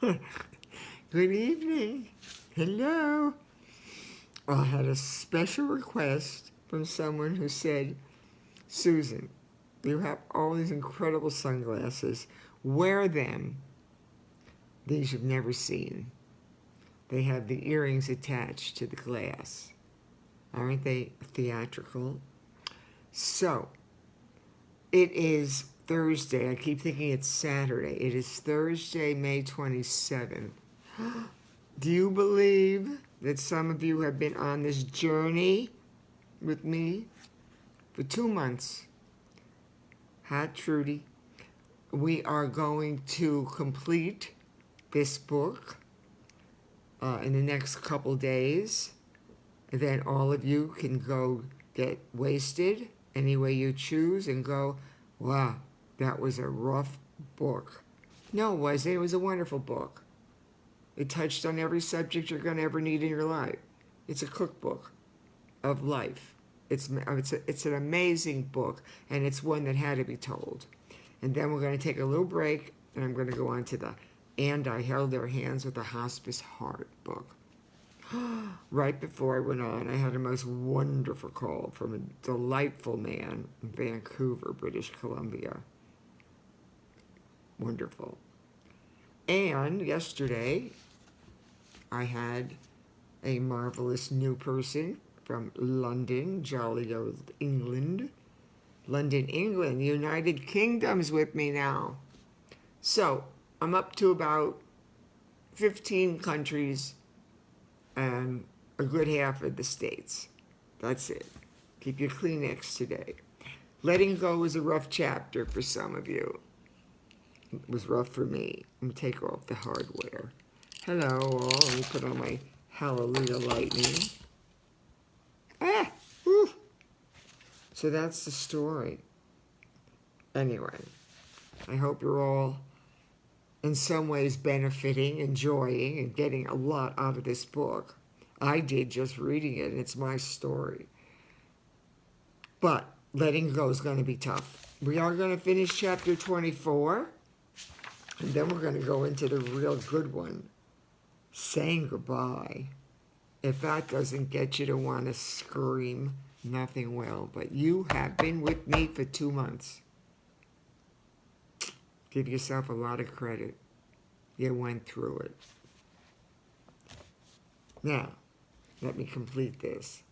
Good evening. Hello. I had a special request from someone who said, Susan, you have all these incredible sunglasses. Wear them. These you've never seen. They have the earrings attached to the glass. Aren't they theatrical? So, it is Thursday. I keep thinking it's Saturday. It is Thursday, May 27th. Do you believe that some of you have been on this journey with me for 2 months? Hot Trudy. We are going to complete this book in the next couple days. And then all of you can go get wasted any way you choose and go, wow, that was a rough book. No, it wasn't. It was a wonderful book. It touched on every subject you're going to ever need in your life. It's a cookbook of life. It's an amazing book, and it's one that had to be told. And then we're going to take a little break, and I'm going to go on to the And I Held Their Hands with a Hospice Heart book. Right before I went on, I had a most wonderful call from a delightful man in Vancouver, British Columbia. Wonderful. And yesterday, I had a marvelous new person from London, jolly old England. London, England, United Kingdom's with me now. So, I'm up to about 15 countries and a good half of the states. That's it. Keep your Kleenex today. Letting go was a rough chapter for some of you. It was rough for me. Let me take off the hardware. Hello all. Let me put on my Hallelujah Lightning. Whew. So that's the story. Anyway, I hope you're all in some ways benefiting, enjoying, and getting a lot out of this book. I did just reading it, and it's my story. But letting go is going to be tough. We are going to finish chapter 24, and then we're going to go into the real good one, Saying Goobye. If that doesn't get you to want to scream, nothing will. But you have been with me for 2 months. Give yourself a lot of credit. You went through it. Now, let me complete this.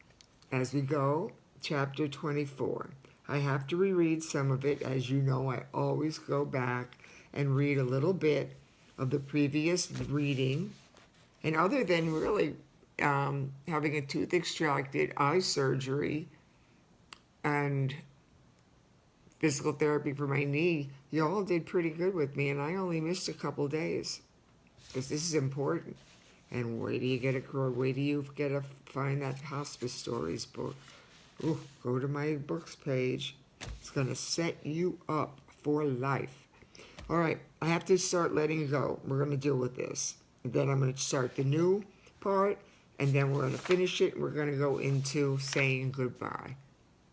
As we go, chapter 24. I have to reread some of it. As you know, I always go back and read a little bit of the previous reading. And other than really having a tooth extracted, eye surgery, and physical therapy for my knee, you all did pretty good with me, and I only missed a couple days because this is important. And where do you get it? Where do you get to find that hospice stories book? Ooh, go to my books page. It's going to set you up for life. All right, I have to start letting go. We're going to deal with this. And then I'm going to start the new part, and then we're going to finish it. We're going to go into Saying Goobye.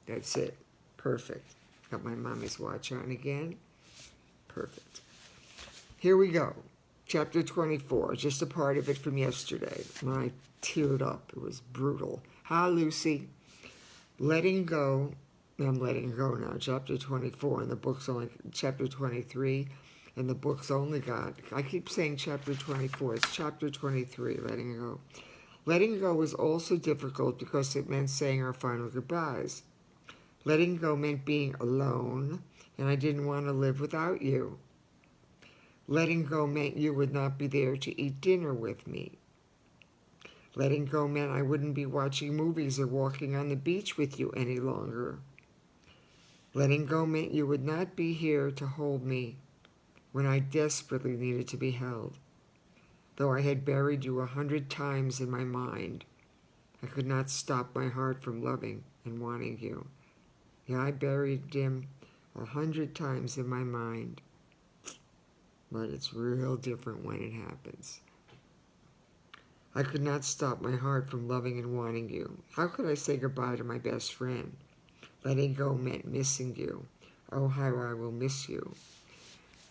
That's it. Perfect. Got my mommy's watch on again. Perfect. Here we go. Chapter 24. Just a part of it from yesterday. When I teared up. It was brutal. Hi, Lucy. Letting go. I'm letting go now. Chapter 24. And the book's only chapter 23. And the book's only got, I keep saying chapter 24. It's chapter 23. Letting go. Letting go was also difficult because it meant saying our final goodbyes. Letting go meant being alone, and I didn't want to live without you. Letting go meant you would not be there to eat dinner with me. Letting go meant I wouldn't be watching movies or walking on the beach with you any longer. Letting go meant you would not be here to hold me when I desperately needed to be held. Though I had buried you 100 times in my mind, I could not stop my heart from loving and wanting you. Yeah, I buried him 100 times in my mind. But it's real different when it happens. I could not stop my heart from loving and wanting you. How could I say goodbye to my best friend? Letting go meant missing you. Oh, how I will miss you.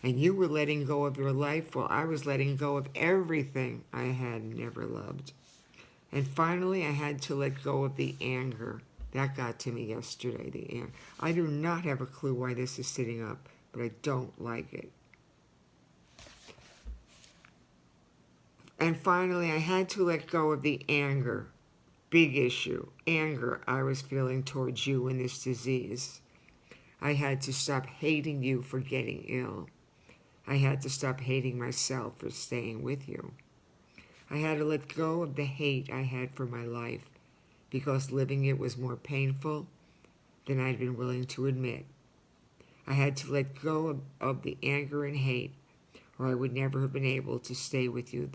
And you were letting go of your life while I was letting go of everything I had never loved. And finally, I had to let go of the anger. That got to me yesterday, the anger. I do not have a clue why this is sitting up, but I don't like it. And finally, I had to let go of the anger. Big issue. Anger I was feeling towards you in this disease. I had to stop hating you for getting ill. I had to stop hating myself for staying with you. I had to let go of the hate I had for my life because living it was more painful than I'd been willing to admit. I had to let go of the anger and hate, or I would never have been able to stay with you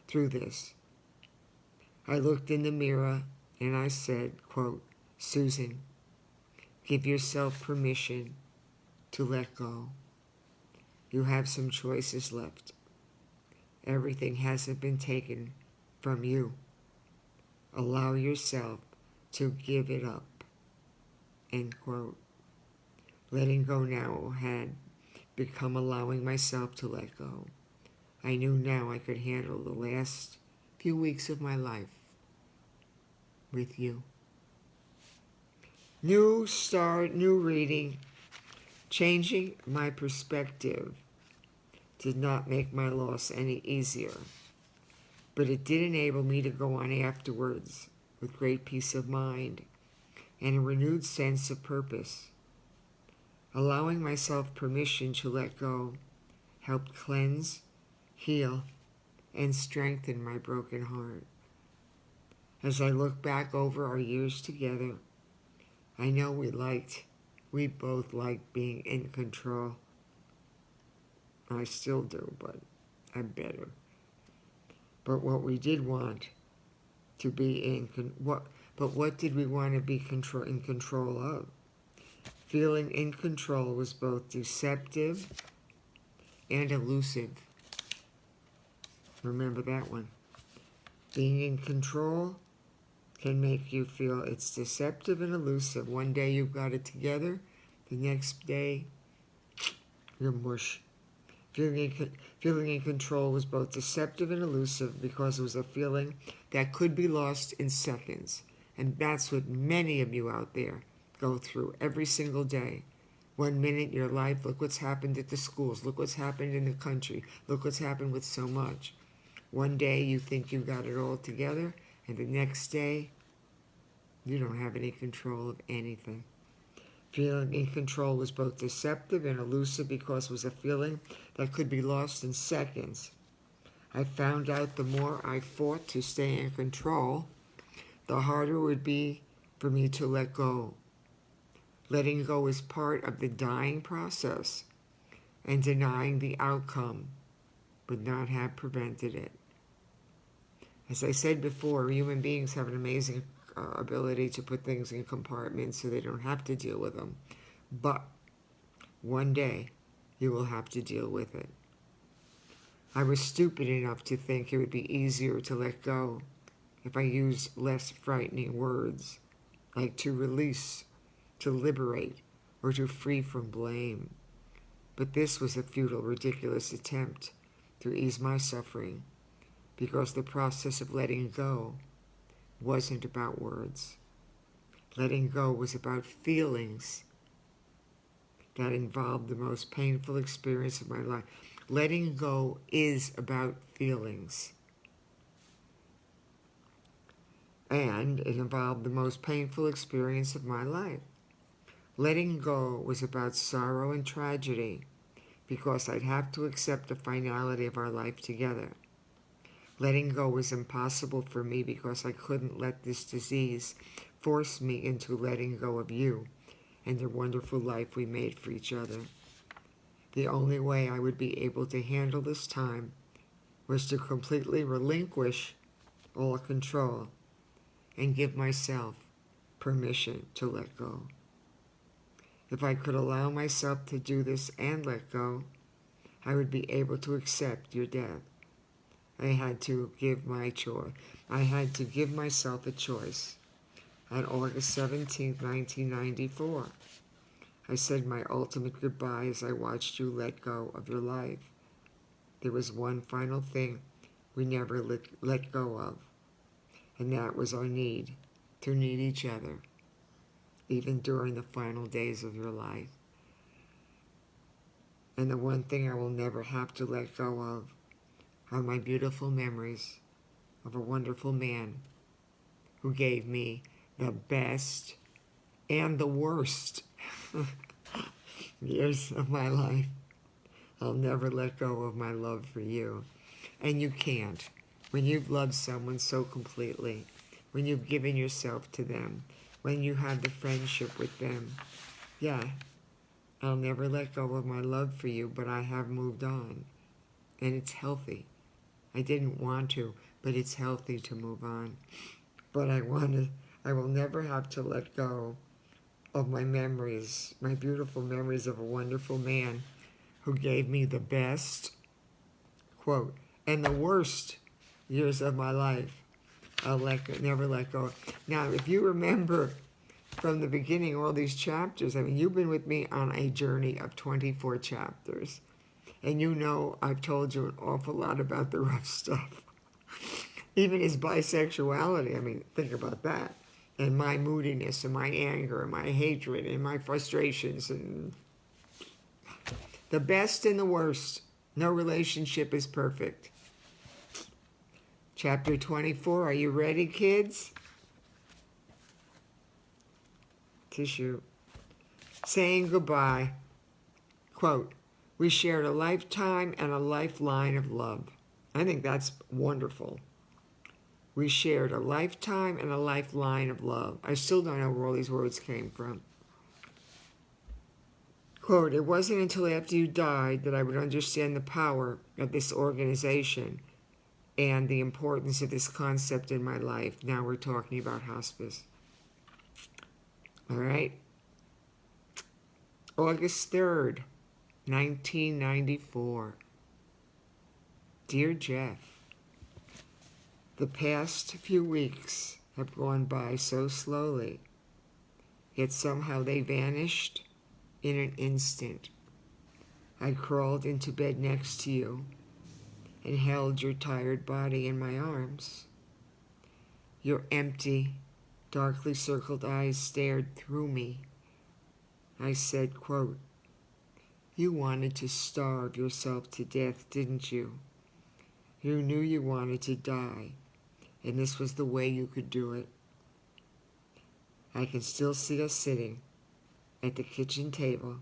through this. I looked in the mirror and I said, quote, Susan, give yourself permission to let go. You have some choices left. Everything hasn't been taken from you. Allow yourself to give it up. End quote. Letting go now had become allowing myself to let go. I knew now I could handle the last few weeks of my life with you. New start, new reading. Changing my perspective did not make my loss any easier, but it did enable me to go on afterwards with great peace of mind and a renewed sense of purpose. Allowing myself permission to let go helped cleanse, heal, and strengthen my broken heart. As I look back over our years together, I know we both liked being in control. I still do, but I'm better. But what we did want to be what did we want to be in control of? Feeling in control was both deceptive and elusive. Remember that one. Being in control can make you feel it's deceptive and elusive. One day you've got it together, the next day you're mush. Feeling in control was both deceptive and elusive because it was a feeling that could be lost in seconds. And that's what many of you out there go through every single day. 1 minute your life, look what's happened at the schools, look what's happened in the country, look what's happened with so much. One day you think you got it all together, and the next day you don't have any control of anything. Feeling in control was both deceptive and elusive because it was a feeling that could be lost in seconds. I found out the more I fought to stay in control, the harder it would be for me to let go. Letting go is part of the dying process, and denying the outcome would not have prevented it. As I said before, human beings have an amazing ability to put things in compartments so they don't have to deal with them. But one day, you will have to deal with it. I was stupid enough to think it would be easier to let go if I used less frightening words, like to release, to liberate, or to free from blame. But this was a futile, ridiculous attempt to ease my suffering, because the process of letting go wasn't about words. Letting go was about feelings that involved the most painful experience of my life. Letting go is about feelings. And it involved the most painful experience of my life. Letting go was about sorrow and tragedy, because I'd have to accept the finality of our life together. Letting go was impossible for me because I couldn't let this disease force me into letting go of you and the wonderful life we made for each other. The only way I would be able to handle this time was to completely relinquish all control and give myself permission to let go. If I could allow myself to do this and let go, I would be able to accept your death. I had to give myself a choice. On August 17, 1994, I said my ultimate goodbye as I watched you let go of your life. There was one final thing we never let go of, and that was our need to need each other, even during the final days of your life. And the one thing I will never have to let go of are my beautiful memories of a wonderful man who gave me the best and the worst years of my life. I'll never let go of my love for you. And you can't. When you've loved someone so completely, when you've given yourself to them, when you have the friendship with them, yeah, I'll never let go of my love for you, but I have moved on. And it's healthy. I didn't want to, but it's healthy to move on. But I will never have to let go of my memories, my beautiful memories of a wonderful man who gave me the best, quote, and the worst years of my life. I'll never let go. Now, if you remember from the beginning, all these chapters, I mean, you've been with me on a journey of 24 chapters. And you know I've told you an awful lot about the rough stuff. Even his bisexuality, I mean, think about that. And my moodiness and my anger and my hatred and my frustrations and the best and the worst. No relationship is perfect. Chapter 24, are you ready, kids? Tissue. Saying goodbye. Quote, we shared a lifetime and a lifeline of love. I think that's wonderful. We shared a lifetime and a lifeline of love. I still don't know where all these words came from. Quote, it wasn't until after you died that I would understand the power of this organization and the importance of this concept in my life. Now we're talking about hospice. All right. August 3rd, 1994. Dear Jeff, the past few weeks have gone by so slowly, yet somehow they vanished in an instant. I crawled into bed next to you and held your tired body in my arms. Your empty, darkly circled eyes stared through me. I said, quote, you wanted to starve yourself to death, didn't you? You knew you wanted to die, and this was the way you could do it. I can still see us sitting at the kitchen table.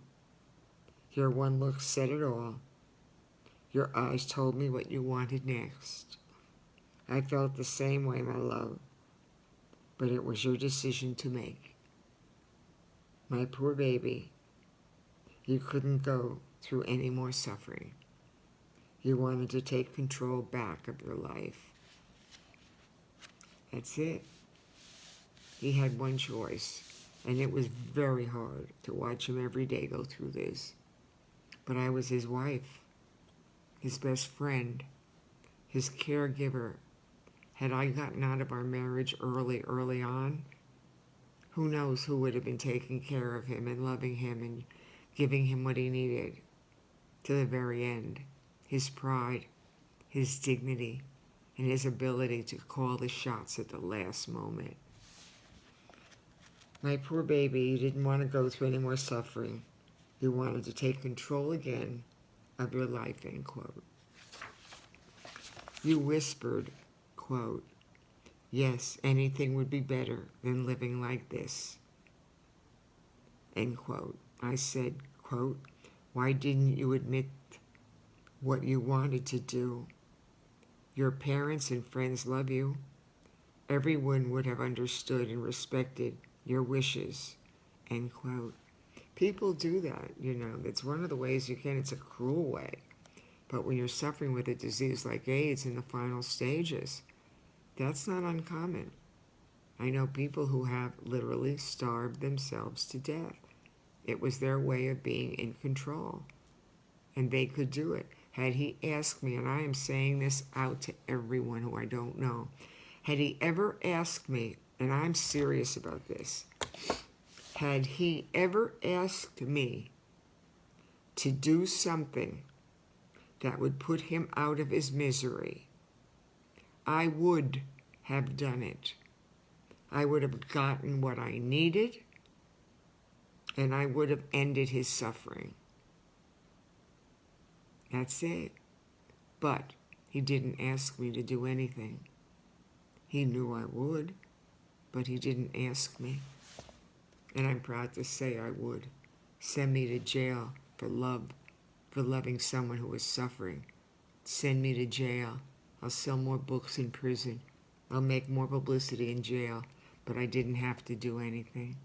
Your one look said it all. Your eyes told me what you wanted next. I felt the same way, my love, but it was your decision to make. My poor baby, you couldn't go through any more suffering. You wanted to take control back of your life. That's it. He had one choice, and it was very hard to watch him every day go through this. But I was his wife, his best friend, his caregiver. Had I gotten out of our marriage early on, who knows who would have been taking care of him and loving him and giving him what he needed to the very end. His pride, his dignity, and his ability to call the shots at the last moment. My poor baby, you didn't want to go through any more suffering. You wanted to take control again of your life, end quote. You whispered, quote, yes, anything would be better than living like this, end quote. I said, quote, why didn't you admit what you wanted to do? Your parents and friends love you. Everyone would have understood and respected your wishes, end quote. People do that, you know. It's one of the ways you can. It's a cruel way. But when you're suffering with a disease like AIDS in the final stages, that's not uncommon. I know people who have literally starved themselves to death. It was their way of being in control, and they could do it. Had he asked me, and I am saying this out to everyone who I don't know, had he ever asked me, and I'm serious about this, Had he ever asked me to do something that would put him out of his misery, I would have done it. I would have gotten what I needed, and I would have ended his suffering. That's it. But he didn't ask me to do anything. He knew I would, but he didn't ask me. And I'm proud to say I would. Send me to jail for loving someone who was suffering. Send me to jail. I'll sell more books in prison. I'll make more publicity in jail, but I didn't have to do anything.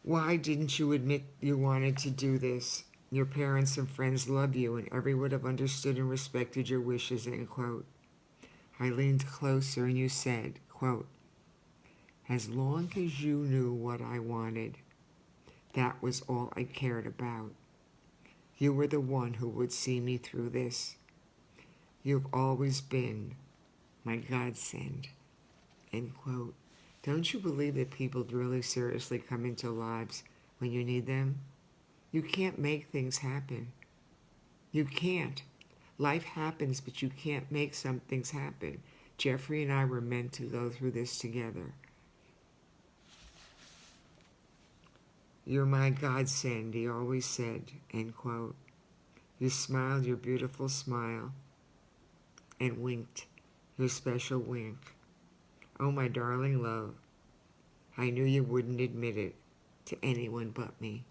Why didn't you admit you wanted to do this? Your parents and friends love you, and everyone would have understood and respected your wishes, end quote. I leaned closer and you said, quote, as long as you knew what I wanted, that was all I cared about. You were the one who would see me through this. You've always been my godsend, end quote. Don't you believe that people really seriously come into lives when you need them? You can't make things happen. You can't. Life happens, but you can't make some things happen. Jeffrey and I were meant to go through this together. You're my godsend, he always said, end quote. You smiled your beautiful smile and winked your special wink. Oh, my darling love, I knew you wouldn't admit it to anyone but me.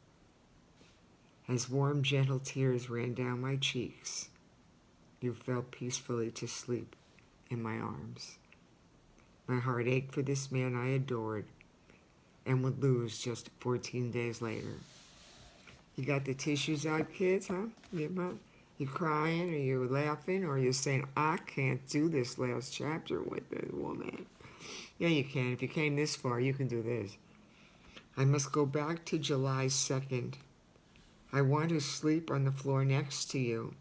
As warm, gentle tears ran down my cheeks, you fell peacefully to sleep in my arms. My heart ached for this man I adored and would lose just 14 days later. You got the tissues out, kids, huh? You crying, or you laughing, or you saying, I can't do this last chapter with this woman. Yeah, you can. If you came this far, you can do this. I must go back to July 2nd. I want to sleep on the floor next to you.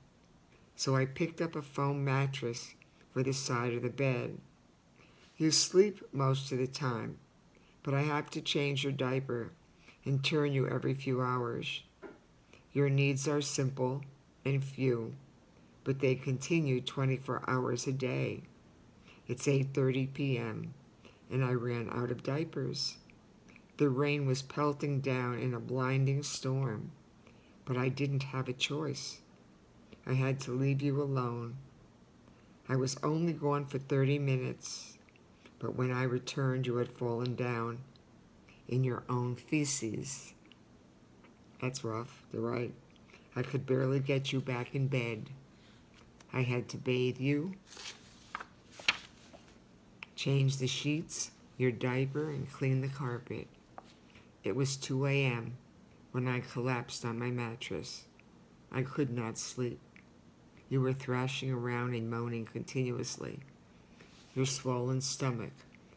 So I picked up a foam mattress for the side of the bed. You sleep most of the time, but I have to change your diaper and turn you every few hours. Your needs are simple and few, but they continue 24 hours a day. It's 8:30 p.m., and I ran out of diapers. The rain was pelting down in a blinding storm, but I didn't have a choice. I had to leave you alone. I was only gone for 30 minutes, but when I returned, you had fallen down in your own feces. That's rough, right? I could barely get you back in bed. I had to bathe you, change the sheets, your diaper, and clean the carpet. It was 2 a.m. when I collapsed on my mattress. I could not sleep. You were thrashing around and moaning continuously. Your swollen stomach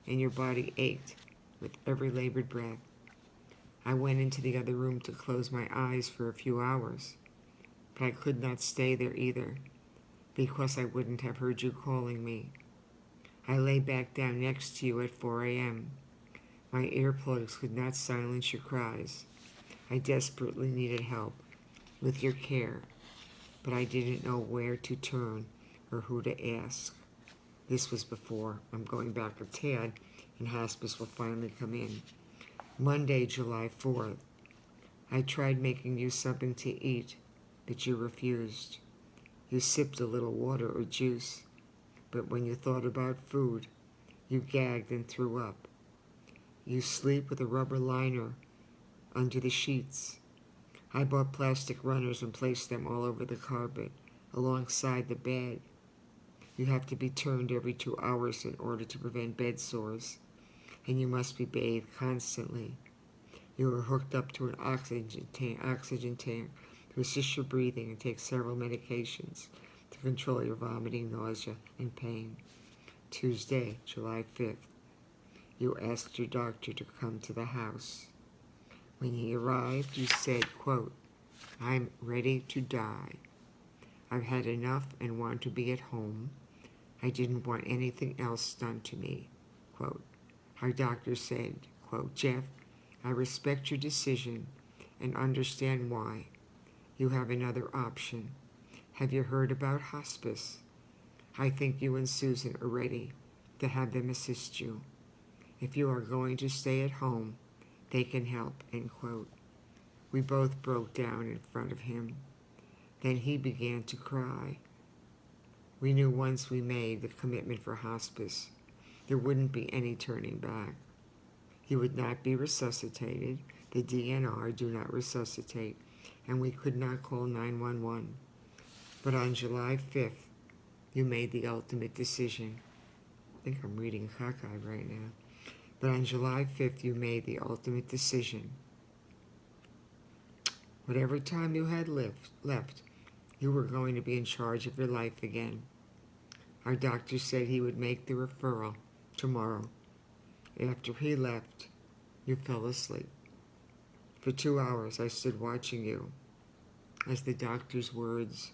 and your body ached with every labored breath. I went into the other room to close my eyes for a few hours, but I could not stay there either, because I wouldn't have heard you calling me. I lay back down next to you at 4 a.m. My earplugs could not silence your cries. I desperately needed help with your care, but I didn't know where to turn or who to ask. This was before, I'm going back a tad, and hospice will finally come in. Monday, July 4th. I tried making you something to eat, but you refused. You sipped a little water or juice, but when you thought about food, you gagged and threw up. You sleep with a rubber liner under the sheets. I bought plastic runners and placed them all over the carpet, alongside the bed. You have to be turned every 2 hours in order to prevent bed sores, and you must be bathed constantly. You are hooked up to an oxygen tank to assist your breathing and take several medications to control your vomiting, nausea, and pain. Tuesday, July 5th. You asked your doctor to come to the house. When he arrived, you said, quote, I'm ready to die. I've had enough and want to be at home. I didn't want anything else done to me. Quote, our doctor said, quote, Jeff, I respect your decision and understand why. You have another option. Have you heard about hospice? I think you and Susan are ready to have them assist you. If you are going to stay at home, they can help, end quote. We both broke down in front of him. Then he began to cry. We knew once we made the commitment for hospice, there wouldn't be any turning back. He would not be resuscitated. The DNR do not resuscitate, and we could not call 911. But on July 5th, you made the ultimate decision. I think I'm reading cockeyed right now. But on July 5th, you made the ultimate decision. Whatever time you had left, you were going to be in charge of your life again. Our doctor said he would make the referral tomorrow. After he left, you fell asleep. For 2 hours, I stood watching you as the doctor's words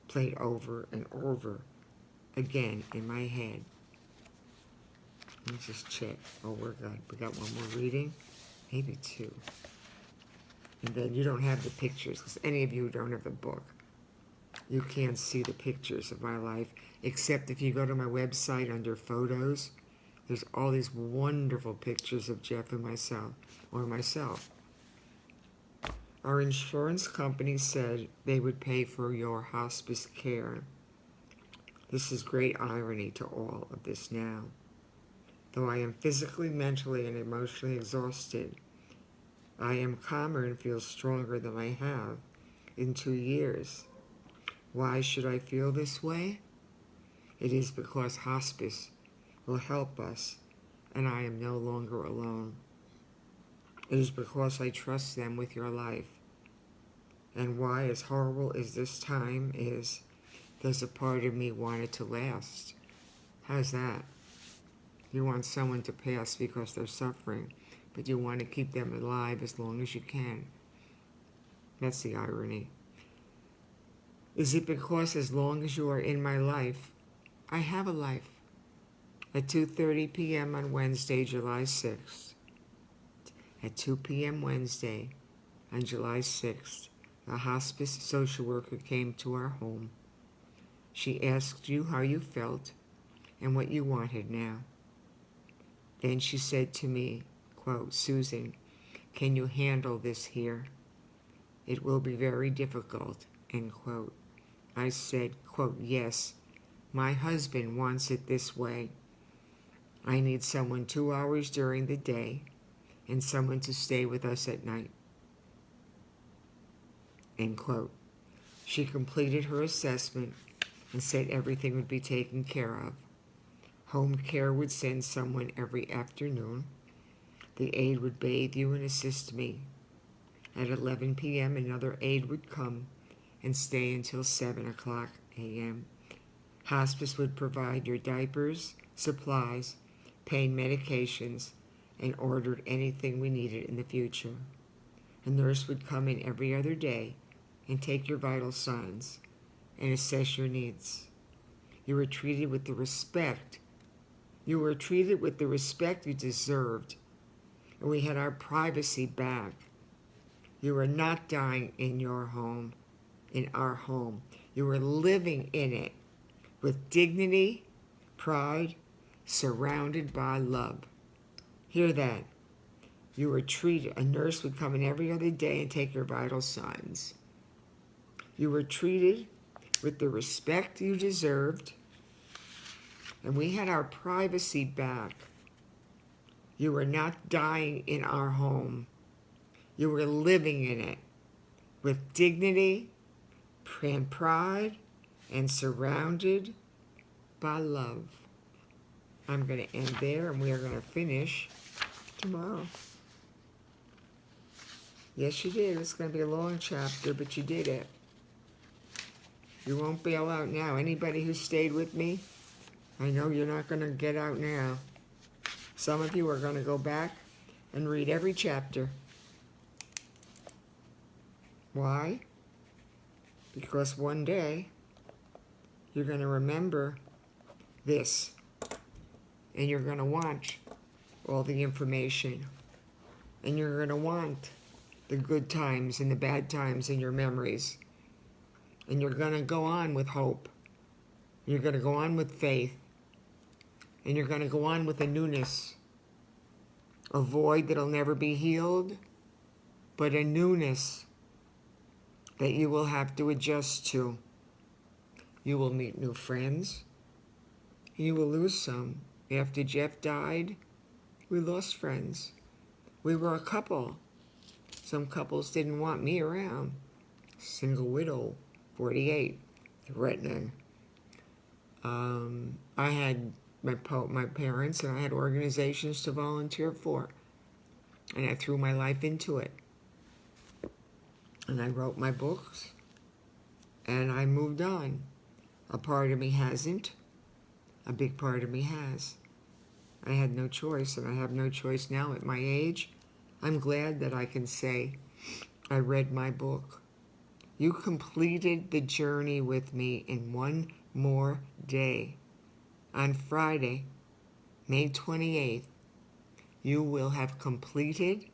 played over and over again in my head. Let me just check. Oh, we're good. We got one more reading, maybe two. And then you don't have the pictures, because any of you who don't have the book, you can't see the pictures of my life, except if you go to my website under photos, there's all these wonderful pictures of Jeff and myself. Our insurance company said they would pay for your hospice care. This is great irony to all of this now. Though I am physically, mentally, and emotionally exhausted, I am calmer and feel stronger than I have in 2 years. Why should I feel this way? It is because hospice will help us, and I am no longer alone. It is because I trust them with your life. And why, as horrible as this time is, there's a part of me wanted to last. How's that? You want someone to pass because they're suffering, but you want to keep them alive as long as you can. That's the irony. Is it because as long as you are in my life, I have a life? At 2:30 p.m. on Wednesday, July 6th. At 2 p.m. Wednesday, on July 6th, a hospice social worker came to our home. She asked you how you felt and what you wanted now. Then she said to me, quote, Susan, can you handle this here? It will be very difficult, end quote. I said, quote, yes, my husband wants it this way. I need someone 2 hours during the day and someone to stay with us at night, end quote. She completed her assessment and said everything would be taken care of. Home care would send someone every afternoon. The aide would bathe you and assist me. At 11 p.m., another aide would come and stay until 7 o'clock a.m. Hospice would provide your diapers, supplies, pain medications, and ordered anything we needed in the future. A nurse would come in every other day and take your vital signs and assess your needs. You were treated with the respect you deserved, and we had our privacy back. You were not dying in your home, in our home. You were living in it with dignity, pride, surrounded by love. Hear that? You were treated, a nurse would come in every other day and take your vital signs. You were treated with the respect you deserved, and we had our privacy back. You were not dying in our home. You were living in it with dignity and pride and surrounded by love. I'm going to end there, and we are going to finish tomorrow. Yes, you did. It's going to be a long chapter, but you did it. You won't bail out now. Anybody who stayed with me, I know you're not going to get out now. Some of you are going to go back and read every chapter. Why? Because one day you're going to remember this, and you're going to want all the information And you're going to want the good times and the bad times in your memories. And you're going to go on with hope. You're going to go on with faith. And you're going to go on with a newness. A void that'll never be healed, but a newness that you will have to adjust to. You will meet new friends. You will lose some. After Jeff died, we lost friends. We were a couple. Some couples didn't want me around. Single widow, 48, threatening. I had my parents, and I had organizations to volunteer for. And I threw my life into it. And I wrote my books. And I moved on. A part of me hasn't. A big part of me has. I had no choice, and I have no choice now at my age. I'm glad that I can say I read my book. You completed the journey with me in one more day. On Friday, May 28th, you will have completed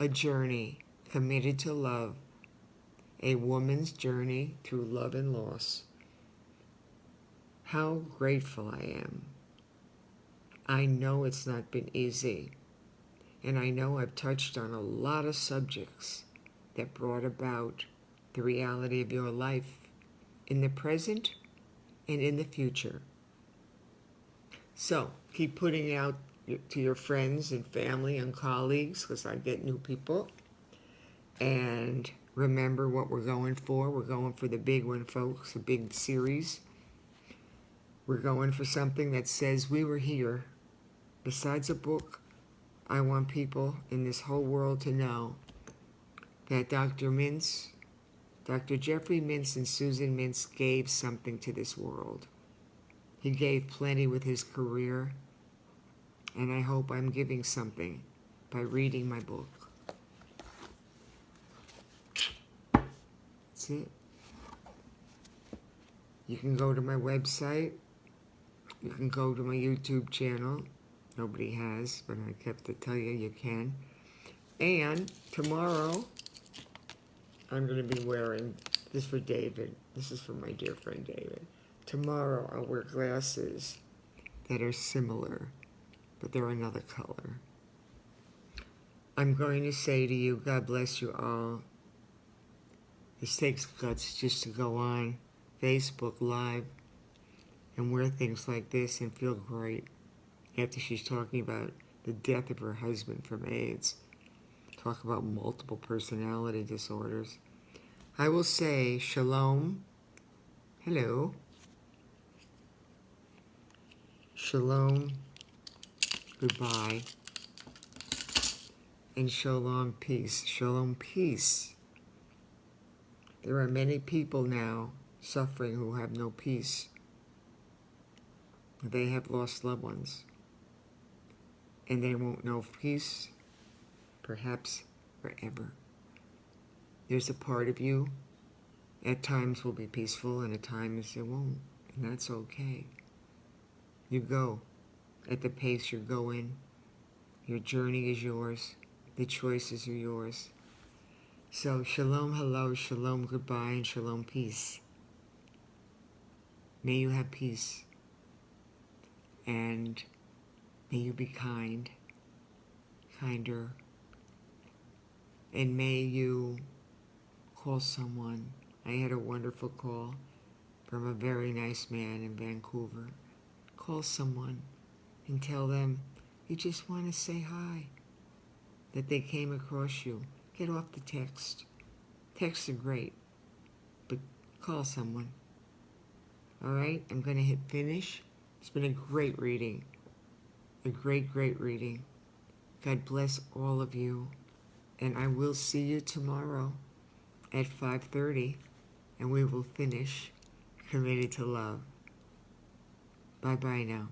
a journey committed to love, a woman's journey through love and loss. How grateful I am. I know it's not been easy, and I know I've touched on a lot of subjects that brought about the reality of your life in the present and in the future. So keep putting out to your friends and family and colleagues, because I get new people. And remember what we're going for. We're going for the big one, folks, a big series. We're going for something that says we were here. Besides a book, I want people in this whole world to know that Dr. Jeffrey Mintz and Susan Mintz gave something to this world. He gave plenty with his career, and I hope I'm giving something by reading my book. That's it. You can go to my website. You can go to my YouTube channel. Nobody has, but I kept to tell you, you can. And tomorrow, I'm going to be wearing, this for David. This is for my dear friend David. Tomorrow, I'll wear glasses that are similar, but they're another color. I'm going to say to you, God bless you all. This takes guts just to go on Facebook Live and wear things like this and feel great after she's talking about the death of her husband from AIDS. Talk about multiple personality disorders. I will say shalom, hello, shalom, goodbye, and shalom, peace. Shalom, peace. There are many people now suffering who have no peace. They have lost loved ones. And they won't know peace, perhaps forever. There's a part of you, at times will be peaceful, and at times it won't. And that's okay. You go at the pace you're going. Your journey is yours. The choices are yours. So shalom, hello, shalom, goodbye, and shalom, peace. May you have peace. And may you be kind, kinder. And may you call someone. I had a wonderful call from a very nice man in Vancouver. Call someone and tell them you just want to say hi, that they came across you. Get off the text. Texts are great, but call someone. All right, I'm going to hit finish. It's been a great reading. A great, great reading. God bless all of you. And I will see you tomorrow at 5:30, and we will finish Committed to Love. Bye-bye now.